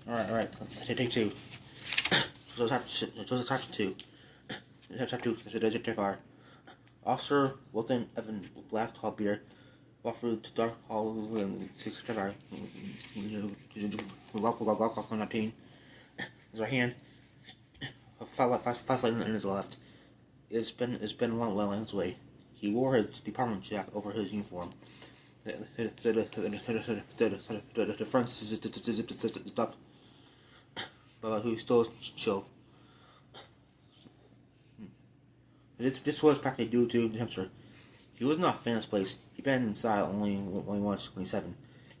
Alright. Take two. So chapter two. Chapter two. Terrifer. Officer Wilton Evan Black Tall Beer walked through the dark hall and six Terrifer. Glock 19. His right hand. Five in his left. It's been a long while on his way. He wore his department jacket over his uniform. The front stopped, but he was still chill. This was practically due to the temperature. He was not a fan of this place. He'd been inside only once when he was 7.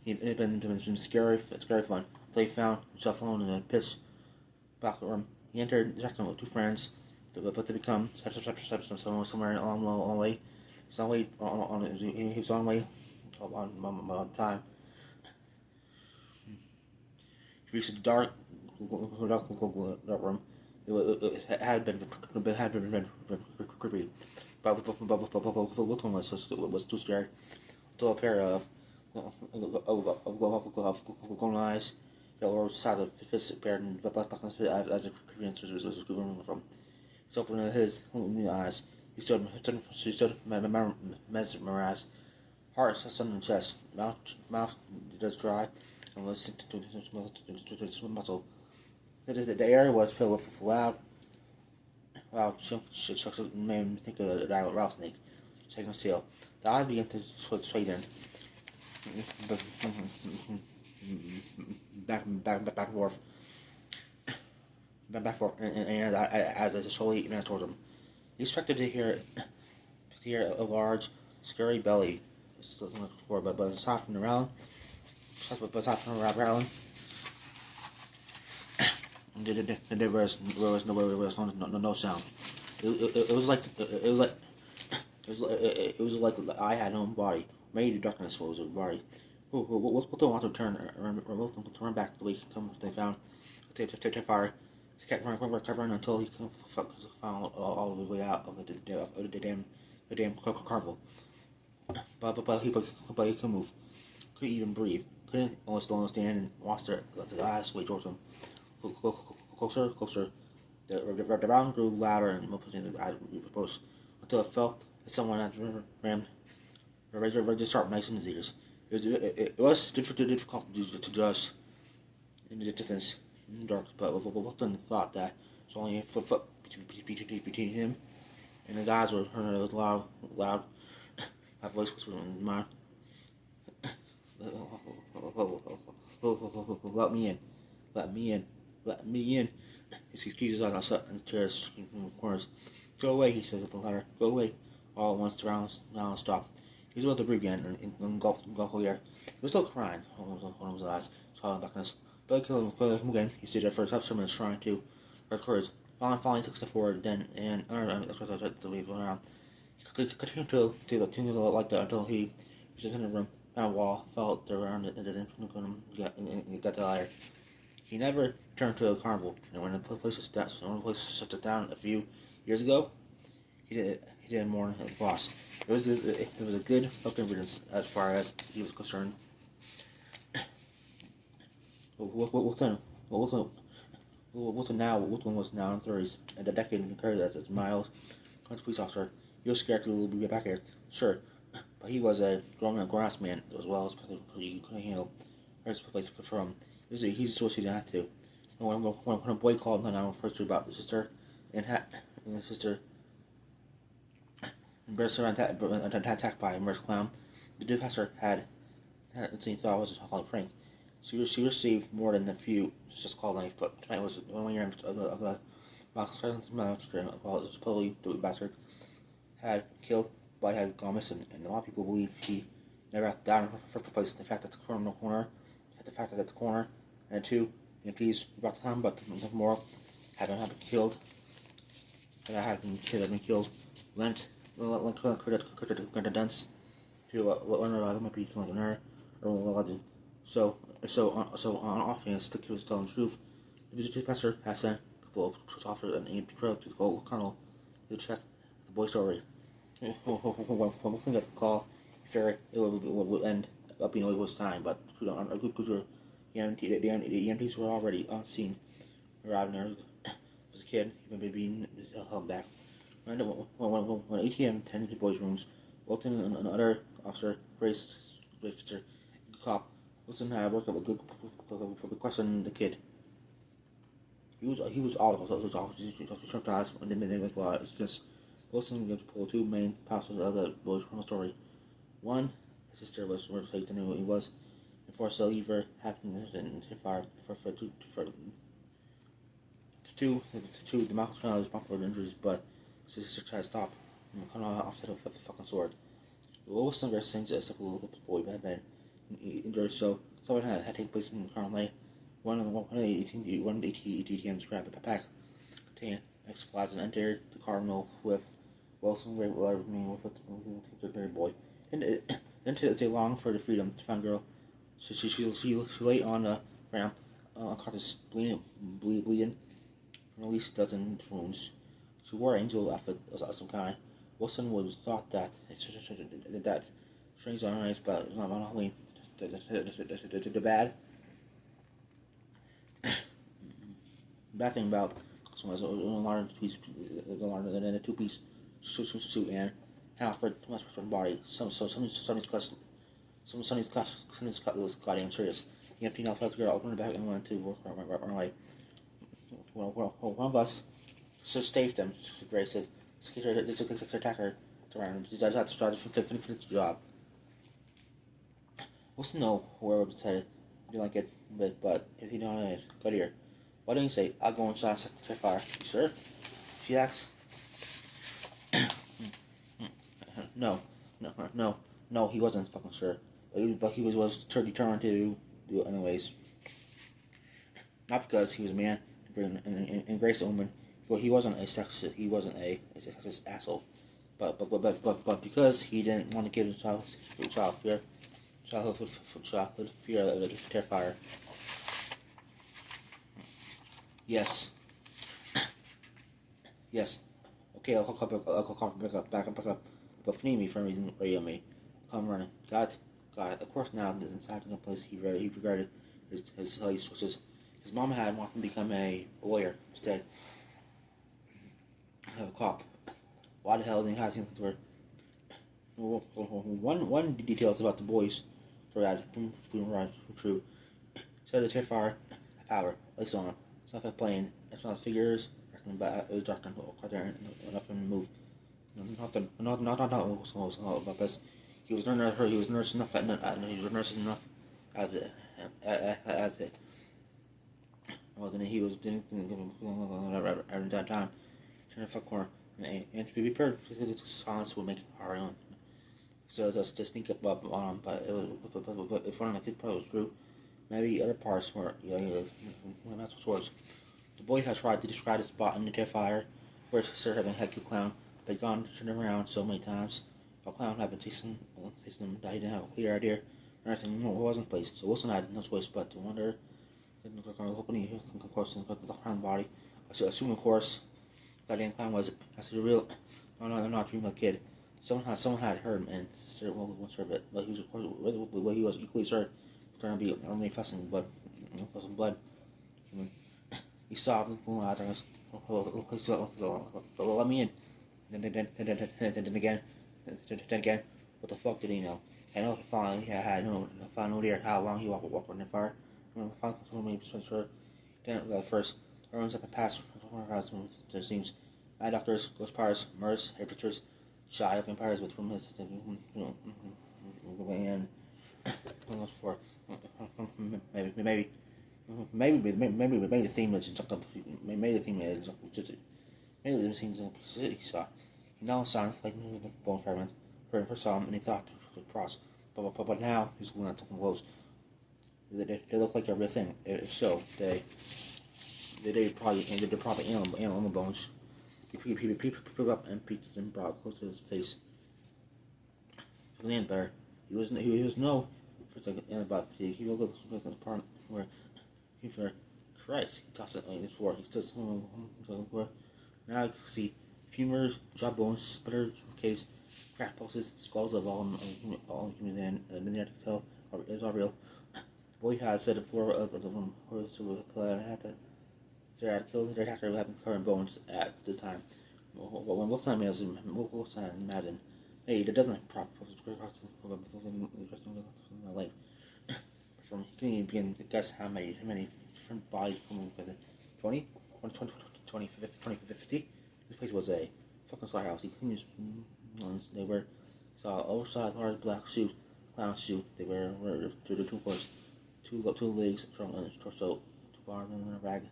It had been scary fun until he found himself alone in a pitch black room. He entered the section with 2 friends, but they become somewhere along the way. He was on the way on time. He reached the dark room. It had been creepy, but Wilton was too scared. Until a pair of golden eyes, yellow size of fist appeared and back on his head as a creepy was screaming from. He opened his eyes. He stood mesmerized. Heart suddenly chest, mouth just dry, and was to muscle. The area was filled with loud shocks that made me think of a rattlesnake shaking his tail. The eyes began to sway in, back and forth, and as I slowly advanced towards him. He expected to hear a large, scary belly. But it's softened around. There was no sound. It was like I had no body. Maybe the darkness was a body. Wilton wanted to turn back the way he come. They found Terrifer. He kept running until he found all the way out of the damn carnival. But he couldn't move, couldn't even breathe, couldn't almost stand and watched the eyes sway towards him. Closer. The round grew louder and more the eyes close until it felt that someone had rammed a razor sharp knife in his ears. It was difficult to judge in the distance, in the dark, but Wilton thought that it was only a foot between him and his eyes were heard loud. My voice whispered in his mind. Let me in. His excuses I got stuck in the chairs in the corners. Go away, he says with the ladder. Go away. All at once the round stopped. He was about to breathe again and engulfed the air. He was still crying. One of his eyes saw in darkness. But I killed him again. He stood there for a minutes trying to recover courage. Finally took a step forward, then and to leave around. He continued to like that until he was in the room, found a wall, felt around it, and then got the ladder. He never returned to a carnival, and when the place shut down a few years ago, he did more than his boss. It was a good fucking riddance as far as he was concerned. Wilton was now in 30s, and a decade in career as a mild police officer. He was scared to be back here, sure, but he was a grown-ass man as well as he couldn't handle his place from. He's associated that too. And when a boy called 911 first about his sister and his sister embarrassed attacked by a murderous clown, the pastor had thought it was a holiday prank. She received more than a few just called knife, but tonight was the 1 year of the supposedly the bastard had killed, but had gone missing, and a lot of people believe he never had died in the first place. The fact that the corner, and 2 MPs about the time, but more had been killed. Had been killed. Lent credence to one of them might be something like an or legend. So on offense, the kid was telling the truth. The pastor has sent a couple of police officers and an AMP crew to go colonel to check the boy's story. One thing that the call, fair, it would end up being always time, but cruiser, The EMTs were already on scene. Arriving there was a kid. He had been held back. When ATM attended the boys' rooms, Wilton and another officer, Grace, cop, Wilson had worked up a good for questioning the kid. He was traumatized and didn't make a lot. It's just Wilson got to pull two main parts of the boy's story. One, his sister was more safe than who he was, and forced to leave her happiness and fire for two the mouth was responsible for the injuries, but his sister tried to stop him coming off the fucking sword. Wilson got sent to a little boy had been injured, so someone had taken place in currently. One of the ATMs grabbed the pack containing supplies and entered the cardinal with Wilson with the very boy. And to take long for the freedom to find girl. She lay on the ground, unconscious, bleeding from at least a dozen wounds. She wore an angel outfit of some kind. Wilson was thought that strings on ice, but not only the bad thing about this one was a larger than a two-piece suit and half for much for the body. Some of these cut was goddamn serious. The empty now felt girl opened the back and went to work right away. One of us staved them. Grace said, "This is a attacker around. He does have to start to finish the job." Wilson know where it said he didn't like it, but if you don't know it, go here. Why don't you say, "I'll go inside Terrifer"? You sure? She asks. No, he wasn't fucking sure. But he was determined to do it anyways. Not because he was a man and Grace a woman. Well, he wasn't a sexist asshole. But because he didn't want to give his childhood fear of the Terrifier. Yes. Okay, I'll call back up. But if you need me for any reason, radio me. Come running. God. Of course, now that inside the place, he regarded his sources. His mom had wanted to become a lawyer instead of a cop. Why the hell didn't he have anything to her? One details about the boys story had been true. Said the Terrifier had power, lights on him. It's not like playing. It's not figures. It was dark and quite there, enough to move. Not about this. He was nurse enough as it wasn't it? He was doing at that time. Turn the fuck corner and to be prepared, silence would make it hard on. So just sneak up on him, but if one of the kid part was true, maybe other parts were that's what towards. The boy had tried to describe the spot in the Terrifier where Sir had been head to clown. They'd gone turned around so many times. The clown had been chasing them that he didn't have a clear idea or anything was in place. So Wilson had no choice but to wonder, hoping he could cross the clown body. Assuming, of course, that the clown was actually real. I'm not dreaming of a kid. Someone had heard him and Sir won't serve it. But he was, of course, he was equally sure trying to be only fussing blood. He sobbed and pulled out. Let me in. Then again, what the fuck did he know? I know he finally had no idea how long he walked in the fire. Finally, told me sure. Then first, everyone's up and past. There seems eye doctors, ghost powers, murders, hairdressers, shy up vampires with from his and for maybe the theme is maybe the theme is just maybe the scenes he saw. He now saw like bone fragments. First saw him and he thought it was cross, but now he's looking at something close. They look like a real thing. If so, they're probably animal bones. He picked up and peeked and brought close to his face. He leaned better. He was no for like about he looked like the part where he for Christ he tossed it on the floor. He just now you can see femurs, jawbones, splitters, case, cracked pulses, skulls of all human and many I can tell is all real. The boy had said the floor of the room was had to say had killed their hacker who had current bones at the time. When most time imagine, hey, that doesn't prop life. From he can even begin to guess how many different bodies come with it. 20? 20, 50? This place was a fucking slaughterhouse. He couldn't use they were saw oversized large black suit, clown suit. They were through the two horse, two legs, strong on his torso, two arms and a rag.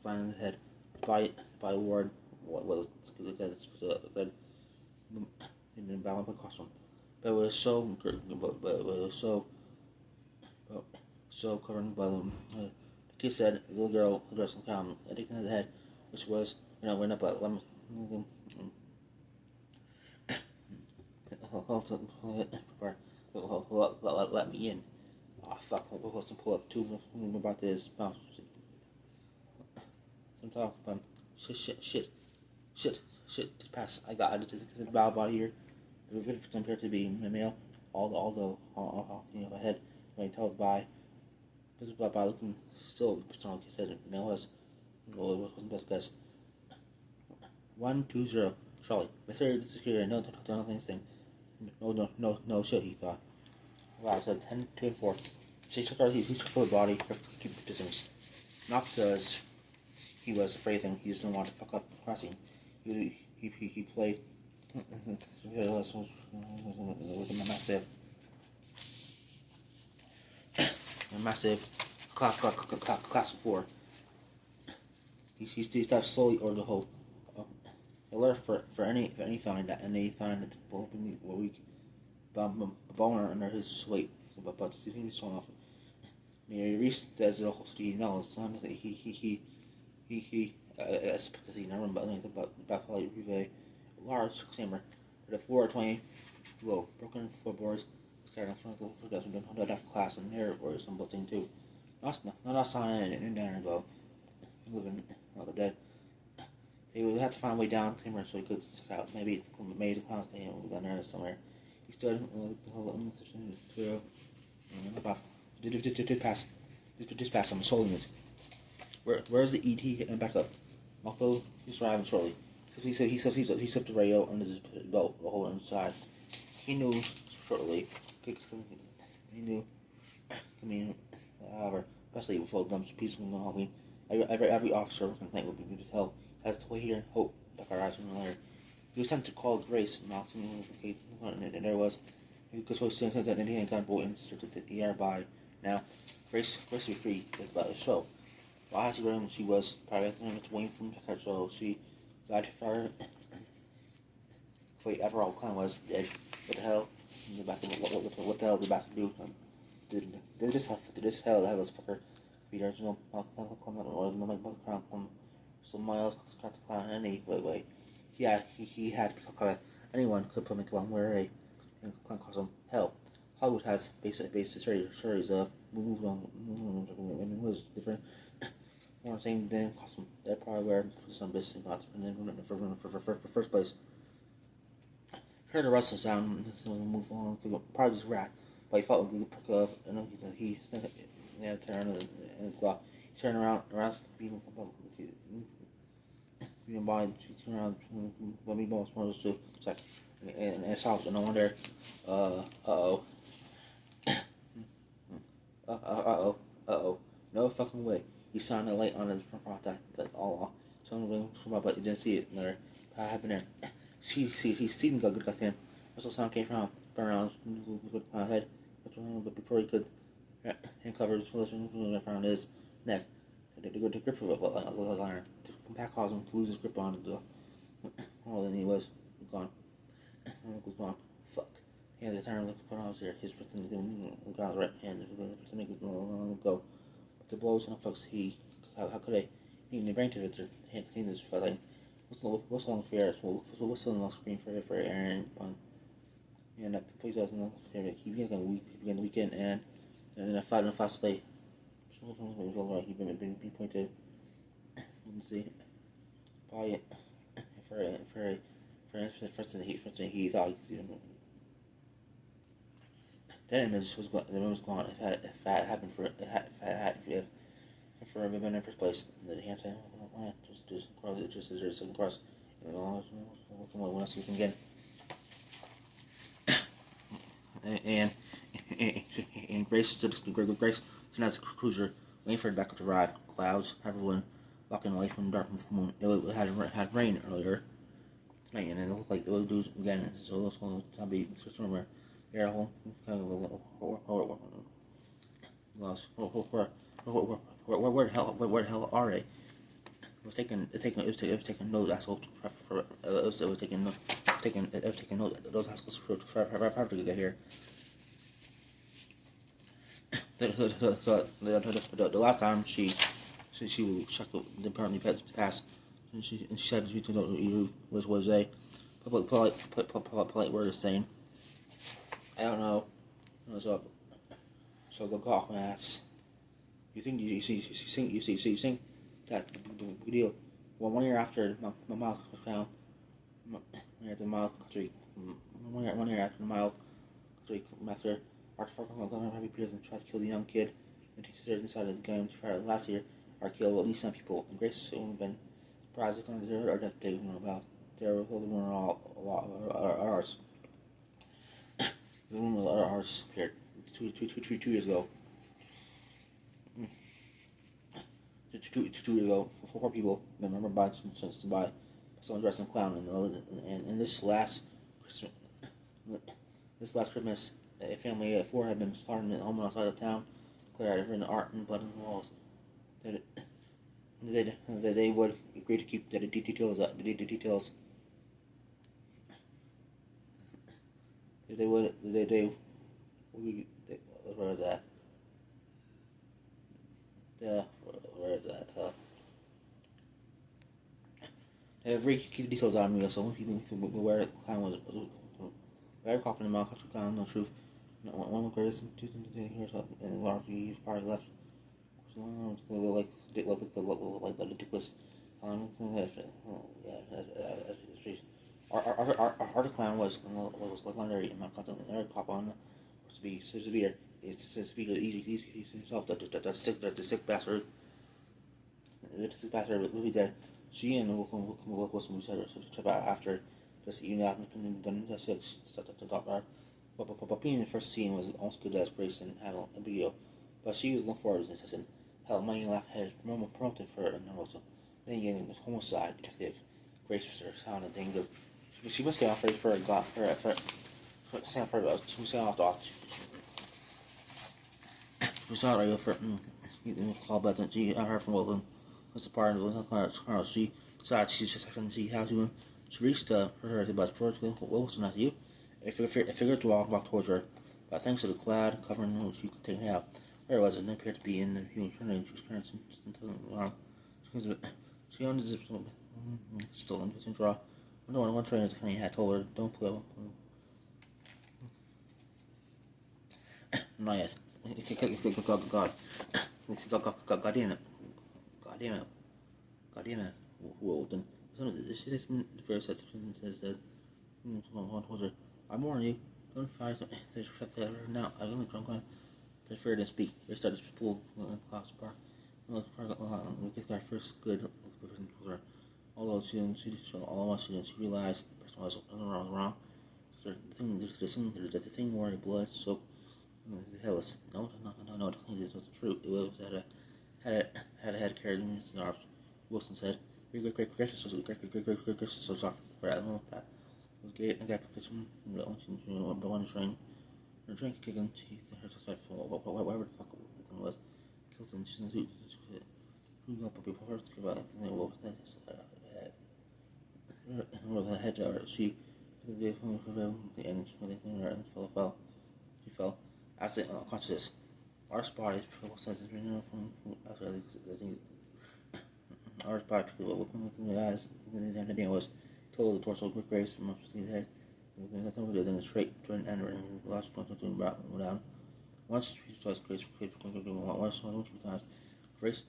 Flying in the head. By ward what was good in balance by costume. But it was so but it was so covered by them. The kid said the little girl dressed in clown, taking in the head, which was, went up at let me in. Ah, fuck, we'll pull up too about this. Some talk about shit. Just pass. I the bow body here. It appeared to be male. Although off the head, when I tell by looking still strong, he said male was. Well, it wasn't best guess. 120 Charlie. With her security, no anything. No shit. He thought. Wow, I said 10 4. Chase took he took the body to keep the distance, not because he was afraid of him. He just didn't want to fuck up the crossing. He played with a massive class of 4. He stepped slowly over the hole. Alert for any find that any find that will weak boner under his weight, but the seems so off. He reached the hole. He knows he because he never but anything about a large clamor. The floor 20 low, broken floorboards scattered in front of the deaf class and there were some built in too. Not a sign in there though. Moving the dead. They would have to find a way down the clamor so he could stick out. Maybe the clown down there somewhere. He stood the whole did pass. I'm solving it. Where's the ET and back up? Malco, he's arriving shortly. He slipped the radio under his belt, the whole inside. He knew shortly. He knew. However, especially with all the dumb pieces of the Halloween, every officer working tonight would be good as hell. Has to wait here and hope that our eyes sooner or later. He was sent to call Grace, and there was. He could so stand that Indian gunboat inserted the air by now. Grace was free, but the show. While as she was private waiting from the car, so she got far. Wait, ever all clown was dead. What the hell? What the hell did the back do? Did this hell this fucker? The original clown or the clown somebody else got the clown anyway. Yeah, he had to become anyone could put make one wear a clown costume. Hell, Hollywood has basic stories of moved on was different. More the same damn costume. They probably wear for some business lots for first place. Heard the rustling sound and move on through probably just rat. But he felt a good prick of and he turned and claw. He turned around being by turn around let me boss one of those two. And it's out and no one there. Uh-oh. No fucking way. He saw the light on his front part that all someone from up but he didn't see it. Another happened there. He's seen good guy him. That's what sound came from. Burn around with my head. But before he could uncover his position around his neck. The grip of it like iron. The compact caused him to lose his grip on it. Oh, then he was gone. Was gone. Fuck. He had to turn and put on his ear. His ground's right hand to make it go. But the blows and fucks how could they? Even the brain to it, they had seen this fight. What's long for air? What's on the screen for air and that plays out in the he began the weekend and then I fought in a fast day. He been pointed. Let's see. Probably for the first thing he thought That image was gone. The image was gone. If that happened for for a minute in the first place, the hand saying, just across. When else you can get, and Grace tonight's cruiser waiting for it back to arrive. Clouds, everyone walking away from the dark moon. It had rain earlier tonight, and it looked like it would do again. So it was going to be somewhere. Yeah, lost. Where the hell are they? It was taking those assholes for it was taking those assholes forever to get here. The last time she checked the apparently passed, and she said between was a polite word of saying, I don't know. What's up? So go off my ass. You think you think that the deal? Well, 1 year after my mile was found, 1 year after the mile country, 1 year after the mile country master, Arthur Falcon heavy prison tried to kill the young kid, and he served inside of the game. Last year, Art killed at least 10 people, and Grace only been surprised at their death they know about. Their rumor all ours. The rumor ours appeared 2 years ago. 2 years ago, 4 people been remembered by someone dressed in a clown, and this last Christmas, a family of 4 had been slaughtered in a home outside of town, declared written art and blood on the walls. They would agree to keep the details. They would. Where is that? Where is that? They have very key details on me, so when people where the clown was very confident in my country clown, no truth. One of the greatest and a lot of you probably left. Like the ridiculous. Our clown was legendary in my country. Every cop on was to be severe. It's severe. Easy himself. The sick bastard. The sick bastard will be dead. She and Wilson we said after just even after done the 6 to talk about. But being in the first scene was almost good as Grace and Adel and Video. But she was looking forward to this assistant. Hell, money had promoted for her and also. Then again, was homicide detective. Grace was her sound and thing. She must get off for a god for she was off the off. She was out right for call back and she heard from Wilton. Was the part of the car. She decided she just couldn't see how she reached her about Wilson not you. I figured to walk towards her, but thanks to the cloud covering she could take it out. Where was it? It appeared to be in the human turnage. She was current she owned the still in the draw. One trainer kind of had told her, don't pull up. Not yet. God damn it. God damn it. Wilton. She just the first says that towards her. I warn you, don't fire now. I only drunk on the fear to speak. They started to pull class bar. We get our first good person for her. Although she all of us she realized the person was wrong. So the thing wore blood soaked. The hell is no. This wasn't true. It was had a head carried in his arms. Wilson said, "Great gracious, so sorry for that. I don't know that." Was gay and got the kitchen. But one train, her drink kicking teeth. Her suspect for whatever the fuck it was. Kilton just in who up before her to give out and what was that head jar. She gave him the end and fell. She fell. As the unconscious. Our body says it's been from outside our body looking in the eyes and the idea was told the torso quick grace from his head. Nothing other than a straight joint end and the last point to down. Once she twice Grace once 2 times. Grace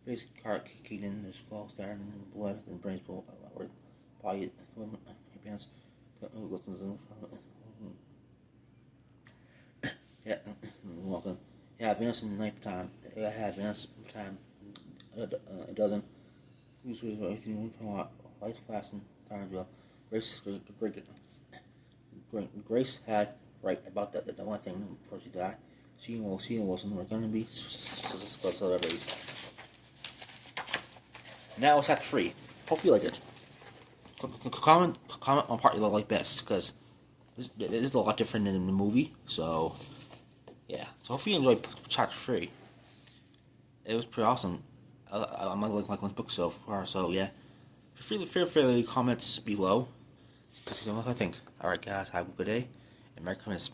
face cart kicked in the skull started and blood and brains pulled outward. Body pants listens Yeah, welcome. Yeah, Venus in the night time. Yeah, I had Venus time. A dozen. Who's everything from what? Life fast and time as well. Grace had right about the one thing before she died. She and Wilson were going to be celebrities. Now it's Act 3. Hopefully you like it. Comment on part you like best, because it is a lot different than the movie. So yeah, so hopefully you enjoyed Chapter 3. It was pretty awesome. I'm like the book so far. So yeah, feel free to comments below to see what I think. All right, guys, have a good day, and Merry Christmas.